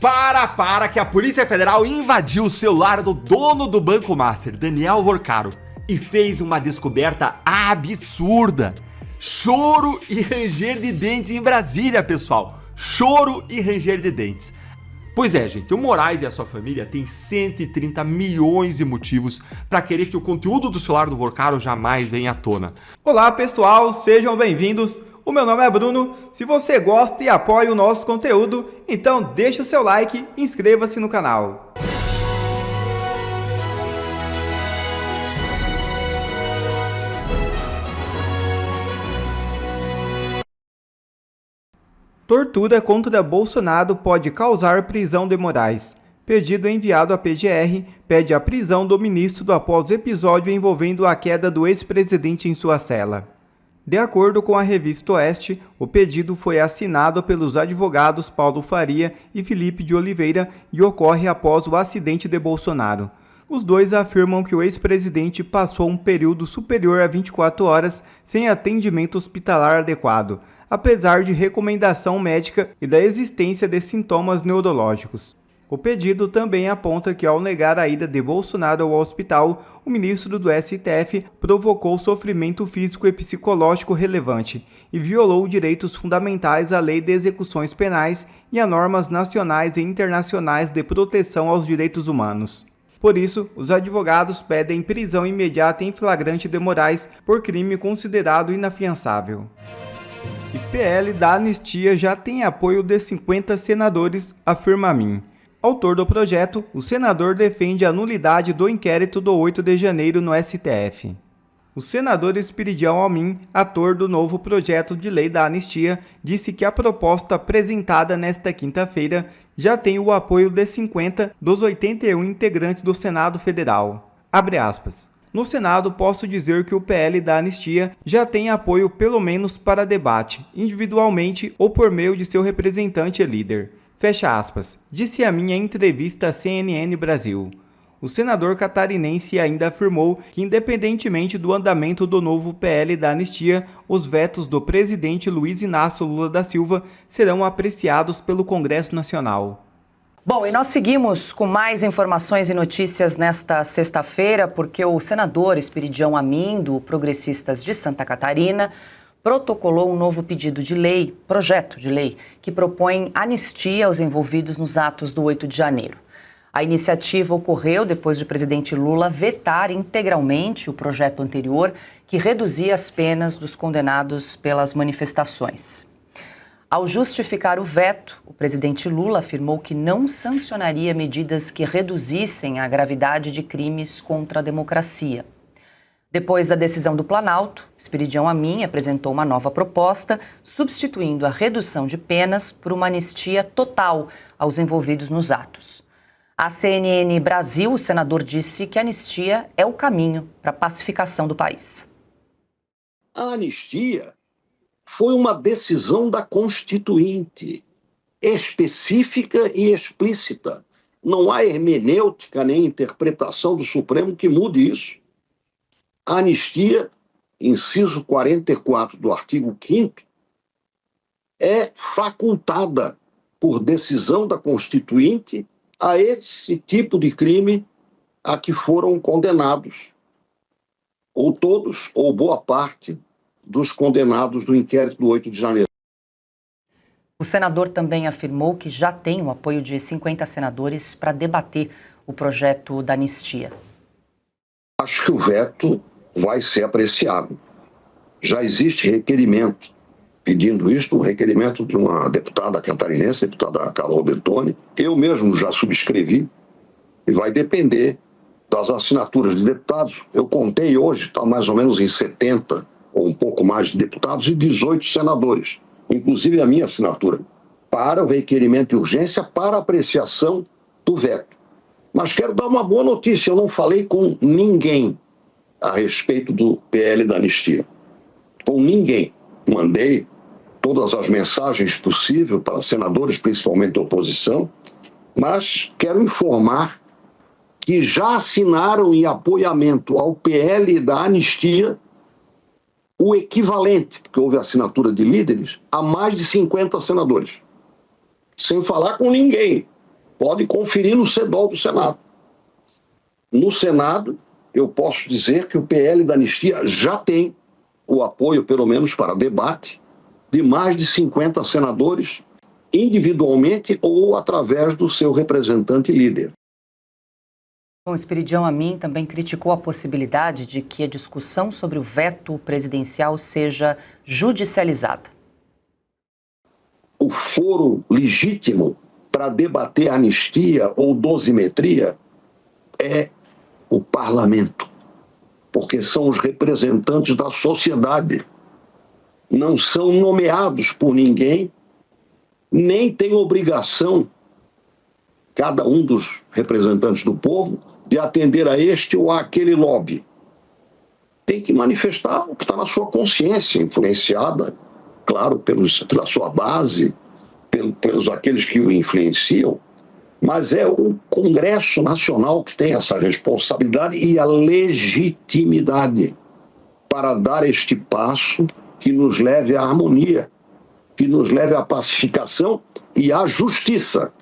Para que a Polícia Federal invadiu o celular do dono do Banco Master, Daniel Vorcaro, e fez uma descoberta absurda. Choro e ranger de dentes em Brasília, pessoal. Choro e ranger de dentes. Pois é, gente, o Moraes e a sua família têm 130 milhões de motivos para querer que o conteúdo do celular do Vorcaro jamais venha à tona. Olá, pessoal, sejam bem-vindos. O meu nome é Bruno. Se você gosta e apoia o nosso conteúdo, então deixa o seu like e inscreva-se no canal. Tortura contra Bolsonaro pode causar prisão de Moraes. Pedido enviado à PGR pede a prisão do ministro após episódio envolvendo a queda do ex-presidente em sua cela. De acordo com a revista Oeste, o pedido foi assinado pelos advogados Paulo Faria e Felipe de Oliveira e ocorre após o acidente de Bolsonaro. Os dois afirmam que o ex-presidente passou um período superior a 24 horas sem atendimento hospitalar adequado, apesar de recomendação médica e da existência de sintomas neurológicos. O pedido também aponta que, ao negar a ida de Bolsonaro ao hospital, o ministro do STF provocou sofrimento físico e psicológico relevante e violou direitos fundamentais à Lei de Execuções Penais e a normas nacionais e internacionais de proteção aos direitos humanos. Por isso, os advogados pedem prisão imediata em flagrante de Moraes por crime considerado inafiançável. E PL da anistia já tem apoio de 50 senadores, afirma Amin. Autor do projeto, o senador defende a nulidade do inquérito do 8 de janeiro no STF. O senador Espiridião Amin, ator do novo projeto de lei da anistia, disse que a proposta apresentada nesta quinta-feira já tem o apoio de 50 dos 81 integrantes do Senado Federal. Abre aspas. No Senado, posso dizer que o PL da anistia já tem apoio pelo menos para debate, individualmente ou por meio de seu representante e líder. Fecha aspas, disse a minha entrevista à CNN Brasil. O senador catarinense ainda afirmou que, independentemente do andamento do novo PL da anistia, os vetos do presidente Luiz Inácio Lula da Silva serão apreciados pelo Congresso Nacional. Bom, e nós seguimos com mais informações e notícias nesta sexta-feira, porque o senador Espiridião Amin, do Progressistas de Santa Catarina, protocolou um novo pedido de lei, projeto de lei, que propõe anistia aos envolvidos nos atos do 8 de janeiro. A iniciativa ocorreu depois de o presidente Lula vetar integralmente o projeto anterior, que reduzia as penas dos condenados pelas manifestações. Ao justificar o veto, o presidente Lula afirmou que não sancionaria medidas que reduzissem a gravidade de crimes contra a democracia. Depois da decisão do Planalto, Espiridião Amin apresentou uma nova proposta, substituindo a redução de penas por uma anistia total aos envolvidos nos atos. À CNN Brasil, o senador disse que a anistia é o caminho para a pacificação do país. A anistia foi uma decisão da Constituinte, específica e explícita. Não há hermenêutica nem interpretação do Supremo que mude isso. A anistia, inciso 44 do artigo 5º, é facultada por decisão da Constituinte a esse tipo de crime a que foram condenados, ou todos, ou boa parte, dos condenados do inquérito do 8 de janeiro. O senador também afirmou que já tem o apoio de 50 senadores para debater o projeto da anistia. Acho que o veto vai ser apreciado. Já existe requerimento pedindo isto, um requerimento de uma deputada catarinense, deputada Carol Bertoni. Eu mesmo já subscrevi e vai depender das assinaturas de deputados. Eu contei hoje, está mais ou menos em 70 ou um pouco mais de deputados e 18 senadores, inclusive a minha assinatura, para o requerimento de urgência para apreciação do veto. Mas quero dar uma boa notícia, eu não falei com ninguém a respeito do PL da anistia. Com ninguém. Mandei todas as mensagens possíveis para senadores, principalmente da oposição, mas quero informar que já assinaram em apoiamento ao PL da anistia o equivalente, porque houve assinatura de líderes, a mais de 50 senadores. Sem falar com ninguém. Pode conferir no CEDOL do Senado. No Senado, eu posso dizer que o PL da anistia já tem o apoio, pelo menos para debate, de mais de 50 senadores, individualmente ou através do seu representante líder. Bom, Esperidião Amin também criticou a possibilidade de que a discussão sobre o veto presidencial seja judicializada. O foro legítimo para debater anistia ou dosimetria é o parlamento, porque são os representantes da sociedade. Não são nomeados por ninguém, nem tem obrigação, cada um dos representantes do povo, de atender a este ou àquele lobby. Tem que manifestar o que está na sua consciência, influenciada, claro, pela sua base, pelos aqueles que o influenciam, mas é o Congresso Nacional que tem essa responsabilidade e a legitimidade para dar este passo que nos leve à harmonia, que nos leve à pacificação e à justiça,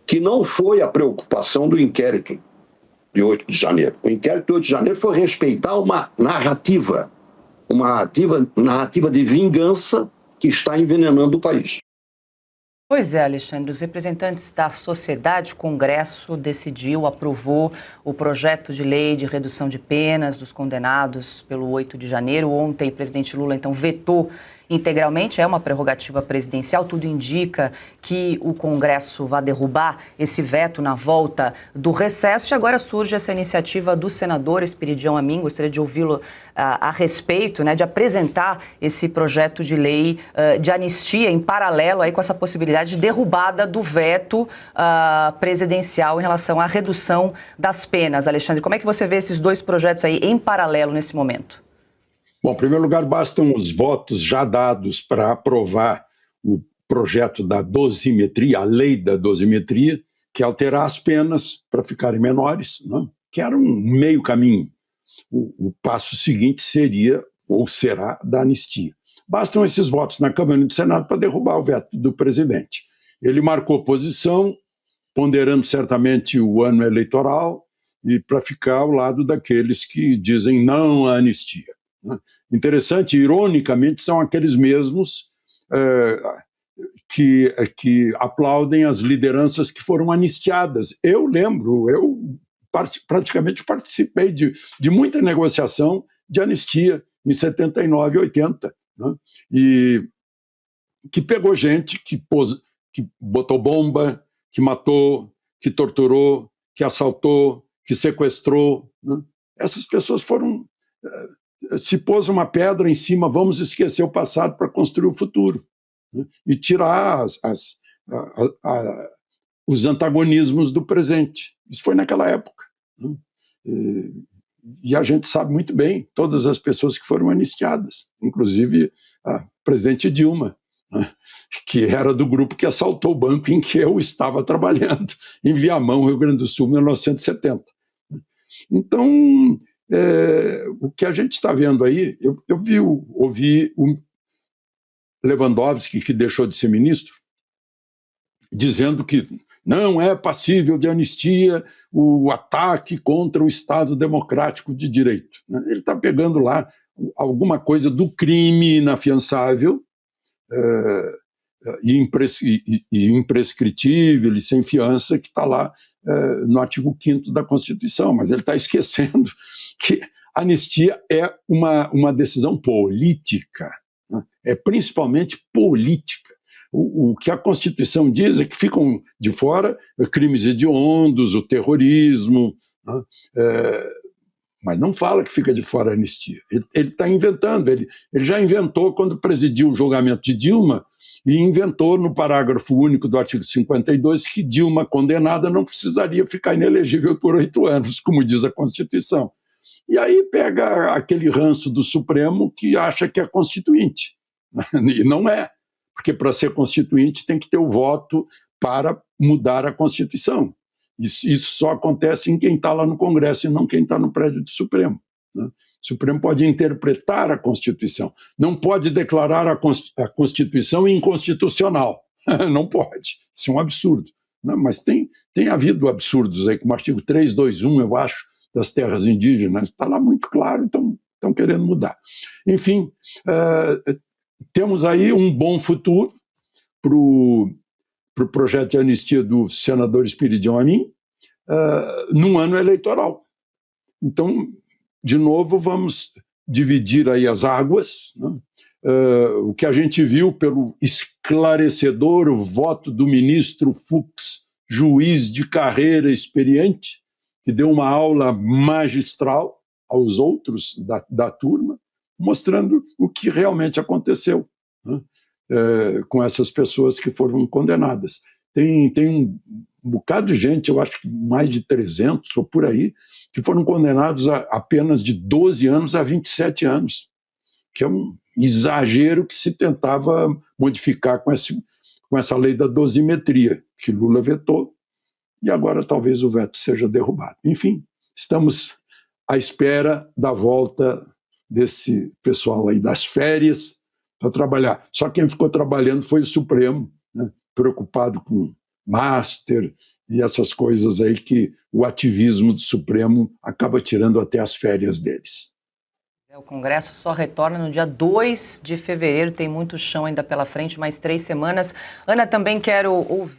que não foi a preocupação do inquérito de 8 de janeiro. O inquérito de 8 de janeiro foi respeitar uma narrativa de vingança que está envenenando o país. Pois é, Alexandre, os representantes da sociedade, o Congresso aprovou o projeto de lei de redução de penas dos condenados pelo 8 de janeiro. Ontem, o presidente Lula, então, vetou integralmente, é uma prerrogativa presidencial, tudo indica que o Congresso vai derrubar esse veto na volta do recesso e agora surge essa iniciativa do senador Esperidião Amin, gostaria de ouvi-lo a respeito, né, de apresentar esse projeto de lei de anistia em paralelo aí com essa possibilidade de derrubada do veto presidencial em relação à redução das penas. Alexandre, como é que você vê esses dois projetos aí em paralelo nesse momento? Bom, em primeiro lugar, bastam os votos já dados para aprovar o projeto da dosimetria, a lei da dosimetria, que alterar as penas para ficarem menores, né? Que era um meio caminho. O passo seguinte seria, ou será, da anistia. Bastam esses votos na Câmara e no Senado para derrubar o veto do presidente. Ele marcou posição, ponderando certamente o ano eleitoral, e para ficar ao lado daqueles que dizem não à anistia. Interessante, ironicamente, são aqueles mesmos que aplaudem as lideranças que foram anistiadas. Eu lembro, praticamente participei de muita negociação de anistia em 79 e 80, né? E que pegou gente que botou bomba, que matou, que torturou, que assaltou, que sequestrou, né? Essas pessoas foram... se pôs uma pedra em cima, vamos esquecer o passado para construir o futuro, né? E tirar os antagonismos do presente. Isso foi naquela época, né? E a gente sabe muito bem todas as pessoas que foram anistiadas, inclusive a presidente Dilma, né? Que era do grupo que assaltou o banco em que eu estava trabalhando, em Viamão, Rio Grande do Sul, em 1970. Então... o que a gente está vendo aí, eu ouvi o Lewandowski, que deixou de ser ministro, dizendo que não é passível de anistia o ataque contra o Estado Democrático de Direito. Ele está pegando lá alguma coisa do crime inafiançável e imprescritível e sem fiança que está lá no artigo 5º da Constituição, mas ele está esquecendo que a anistia é uma decisão política, né? É principalmente política. O que a Constituição diz é que ficam de fora crimes hediondos, o terrorismo, né? Mas não fala que fica de fora a anistia. Ele está inventando, ele já inventou quando presidiu o julgamento de Dilma, e inventou no parágrafo único do artigo 52 que Dilma, condenada, não precisaria ficar inelegível por 8 anos, como diz a Constituição. E aí pega aquele ranço do Supremo que acha que é constituinte. E não é, porque para ser constituinte tem que ter o voto para mudar a Constituição. Isso só acontece em quem está lá no Congresso e não quem está no prédio do Supremo, né? O Supremo pode interpretar a Constituição, não pode declarar a Constituição inconstitucional. Não pode, isso é um absurdo. né? Mas tem havido absurdos aí, como o artigo 321, eu acho, das terras indígenas, está lá muito claro, então estão querendo mudar. Enfim, temos aí um bom futuro para o projeto de anistia do senador Espiridião Amin, num ano eleitoral. Então, de novo, vamos dividir aí as águas, né? O que a gente viu pelo esclarecedor voto do ministro Fux, juiz de carreira experiente, que deu uma aula magistral aos outros da turma, mostrando o que realmente aconteceu, né? Com essas pessoas que foram condenadas. Tem um bocado de gente, eu acho que mais de 300 ou por aí, que foram condenados a apenas de 12 anos a 27 anos, que é um exagero que se tentava modificar com essa lei da dosimetria, que Lula vetou, e agora talvez o veto seja derrubado. Enfim, estamos à espera da volta desse pessoal aí das férias para trabalhar. Só quem ficou trabalhando foi o Supremo, né? Preocupado com master e essas coisas aí que o ativismo do Supremo acaba tirando até as férias deles. O Congresso só retorna no dia 2 de fevereiro, tem muito chão ainda pela frente, mais 3 semanas. Ana, também quero ouvir.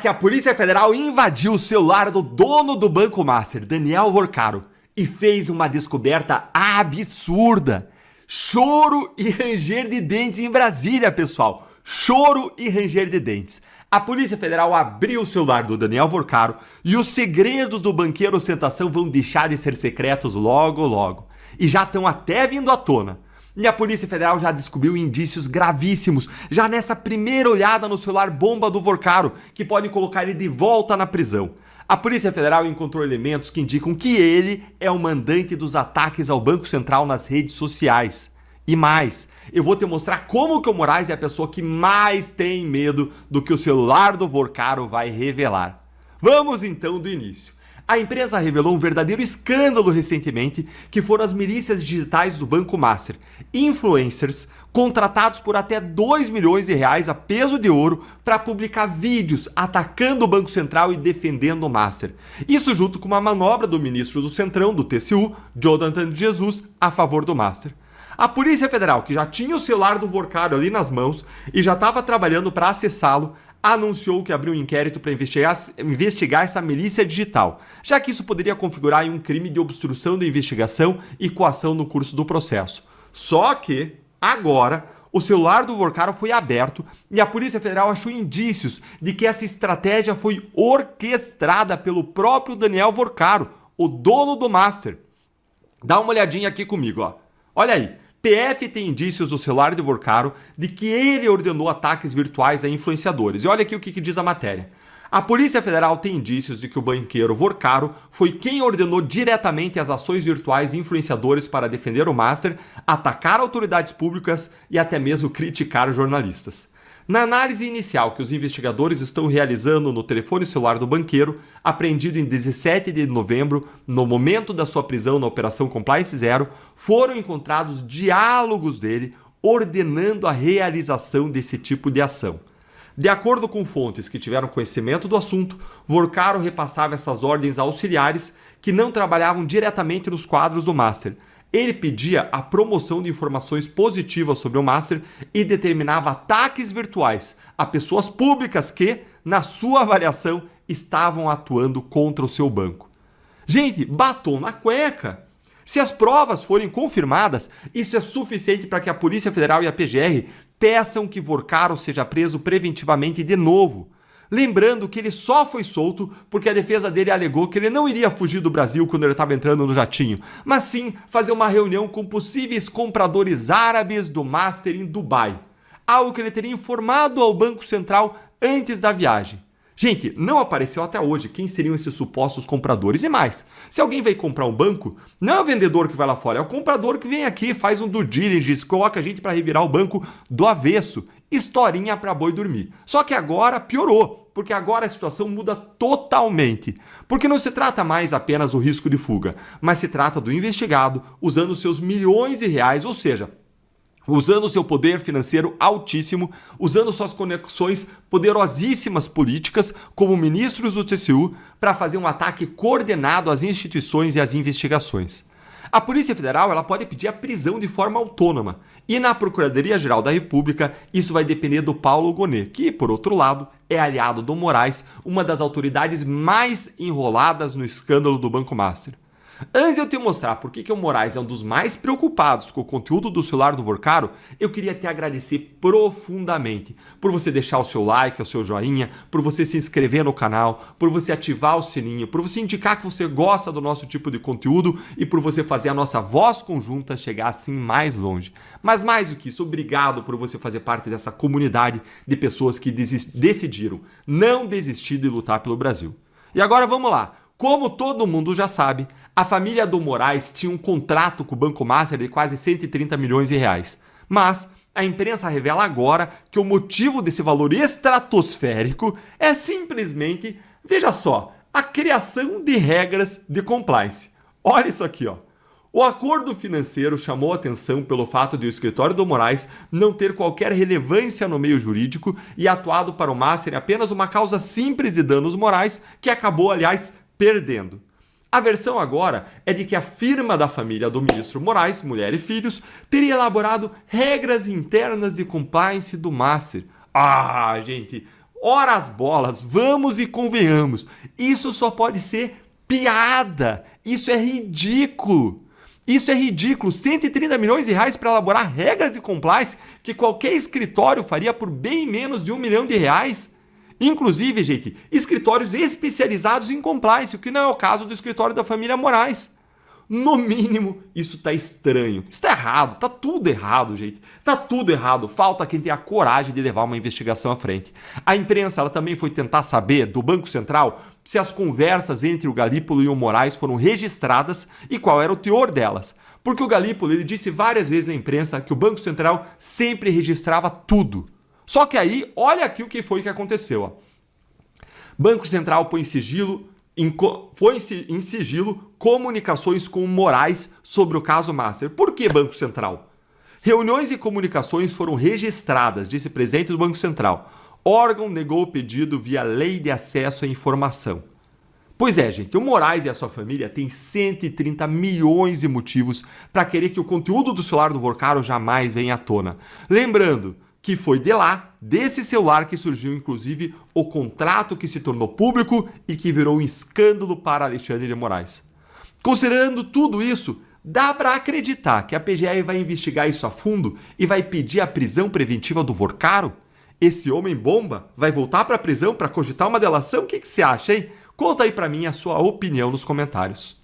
Que a Polícia Federal invadiu o celular do dono do Banco Master, Daniel Vorcaro, e fez uma descoberta absurda. Choro e ranger de dentes em Brasília, pessoal. Choro e ranger de dentes. A Polícia Federal abriu o celular do Daniel Vorcaro e os segredos do banqueiro ostentação vão deixar de ser secretos logo, logo. E já estão até vindo à tona. E a Polícia Federal já descobriu indícios gravíssimos, já nessa primeira olhada no celular bomba do Vorcaro, que pode colocar ele de volta na prisão. A Polícia Federal encontrou elementos que indicam que ele é o mandante dos ataques ao Banco Central nas redes sociais. E mais, eu vou te mostrar como que o Moraes é a pessoa que mais tem medo do que o celular do Vorcaro vai revelar. Vamos então do início. A empresa revelou um verdadeiro escândalo recentemente, que foram as milícias digitais do Banco Master, influencers contratados por até 2 milhões de reais a peso de ouro para publicar vídeos atacando o Banco Central e defendendo o Master. Isso junto com uma manobra do ministro do Centrão, do TCU, Jonathan de Jesus, a favor do Master. A Polícia Federal, que já tinha o celular do Vorcaro ali nas mãos e já estava trabalhando para acessá-lo, anunciou que abriu um inquérito para investigar essa milícia digital, já que isso poderia configurar um crime de obstrução da investigação e coação no curso do processo. Só que, agora, o celular do Vorcaro foi aberto e a Polícia Federal achou indícios de que essa estratégia foi orquestrada pelo próprio Daniel Vorcaro, o dono do Master. Dá uma olhadinha aqui comigo, ó. Olha aí. PF tem indícios do celular de Vorcaro de que ele ordenou ataques virtuais a influenciadores. E olha aqui o que diz a matéria. A Polícia Federal tem indícios de que o banqueiro Vorcaro foi quem ordenou diretamente as ações virtuais de influenciadores para defender o Master, atacar autoridades públicas e até mesmo criticar jornalistas. Na análise inicial que os investigadores estão realizando no telefone celular do banqueiro, apreendido em 17 de novembro, no momento da sua prisão na Operação Compliance Zero, foram encontrados diálogos dele ordenando a realização desse tipo de ação. De acordo com fontes que tiveram conhecimento do assunto, Vorcaro repassava essas ordens a auxiliares que não trabalhavam diretamente nos quadros do Master. Ele pedia a promoção de informações positivas sobre o Master e determinava ataques virtuais a pessoas públicas que, na sua avaliação, estavam atuando contra o seu banco. Gente, batom na cueca! Se as provas forem confirmadas, isso é suficiente para que a Polícia Federal e a PGR peçam que Vorcaro seja preso preventivamente de novo. Lembrando que ele só foi solto porque a defesa dele alegou que ele não iria fugir do Brasil quando ele estava entrando no jatinho, mas sim fazer uma reunião com possíveis compradores árabes do Master em Dubai. Algo que ele teria informado ao Banco Central antes da viagem. Gente, não apareceu até hoje quem seriam esses supostos compradores. E mais, se alguém vai comprar um banco, não é o vendedor que vai lá fora, é o comprador que vem aqui, faz um due diligence, coloca a gente para revirar o banco do avesso. Historinha para boi dormir. Só que agora piorou, porque agora a situação muda totalmente. Porque não se trata mais apenas do risco de fuga, mas se trata do investigado usando seus milhões de reais, ou seja, usando seu poder financeiro altíssimo, usando suas conexões poderosíssimas políticas como ministros do TCU para fazer um ataque coordenado às instituições e às investigações. A Polícia Federal ela pode pedir a prisão de forma autônoma e na Procuradoria-Geral da República isso vai depender do Paulo Gonet, que, por outro lado, é aliado do Moraes, uma das autoridades mais enroladas no escândalo do Banco Master. Antes de eu te mostrar por que o Moraes é um dos mais preocupados com o conteúdo do celular do Vorcaro, eu queria te agradecer profundamente por você deixar o seu like, o seu joinha, por você se inscrever no canal, por você ativar o sininho, por você indicar que você gosta do nosso tipo de conteúdo e por você fazer a nossa voz conjunta chegar assim mais longe. Mas mais do que isso, obrigado por você fazer parte dessa comunidade de pessoas que decidiram não desistir de lutar pelo Brasil. E agora vamos lá. Como todo mundo já sabe, a família do Moraes tinha um contrato com o Banco Master de quase 130 milhões de reais. Mas a imprensa revela agora que o motivo desse valor estratosférico é simplesmente, veja só, a criação de regras de compliance. Olha isso aqui, ó. O acordo financeiro chamou atenção pelo fato de o escritório do Moraes não ter qualquer relevância no meio jurídico e atuado para o Master em apenas uma causa simples de danos morais que acabou, aliás, perdendo. A versão agora é de que a firma da família do ministro Moraes, mulher e filhos, teria elaborado regras internas de compliance do Master. Ah, gente, ora as bolas, vamos e convenhamos. Isso só pode ser piada. Isso é ridículo. Isso é ridículo. 130 milhões de reais para elaborar regras de compliance que qualquer escritório faria por bem menos de R$1 milhão. Inclusive, gente, escritórios especializados em compliance, o que não é o caso do escritório da família Moraes. No mínimo, isso tá estranho. Isso tá errado, tá tudo errado, gente. Tá tudo errado. Falta quem tenha a coragem de levar uma investigação à frente. A imprensa ela também foi tentar saber do Banco Central se as conversas entre o Galípolo e o Moraes foram registradas e qual era o teor delas. Porque o Galípolo ele disse várias vezes na imprensa que o Banco Central sempre registrava tudo. Só que aí, olha aqui o que foi que aconteceu. Ó. Banco Central põe em sigilo comunicações com o Moraes sobre o caso Master. Por que Banco Central? Reuniões e comunicações foram registradas, disse presidente do Banco Central. Órgão negou o pedido via Lei de Acesso à Informação. Pois é, gente, o Moraes e a sua família têm 130 milhões de motivos para querer que o conteúdo do celular do Vorcaro jamais venha à tona. Lembrando que foi de lá, desse celular, que surgiu inclusive o contrato que se tornou público e que virou um escândalo para Alexandre de Moraes. Considerando tudo isso, dá para acreditar que a PGR vai investigar isso a fundo e vai pedir a prisão preventiva do Vorcaro? Esse homem-bomba vai voltar para a prisão para cogitar uma delação? O que você acha, hein? Conta aí para mim a sua opinião nos comentários.